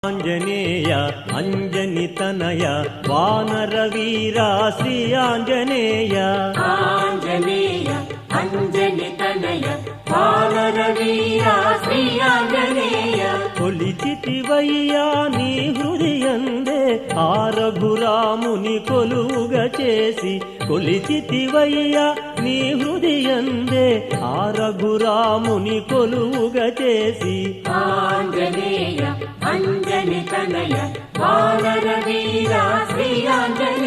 ఆంజనేయ అంజని తనయ వానర వీర శ్రీ ఆంజనేయ ఆంజనేయ అంజని తనయ వానర వీర శ్రీ ఆంజనేయ కొలిచితివయ్యా నీ హృదయందే ఆ రఘురాముని కొలువుగా చేసి కొలిచితివయ్యా నీ హృదయందే ఆ రఘురాముని కొలువుగా చేసి ఆంజనేయ అంజని తనయ వానర వీర శ్రీ ఆంజనేయ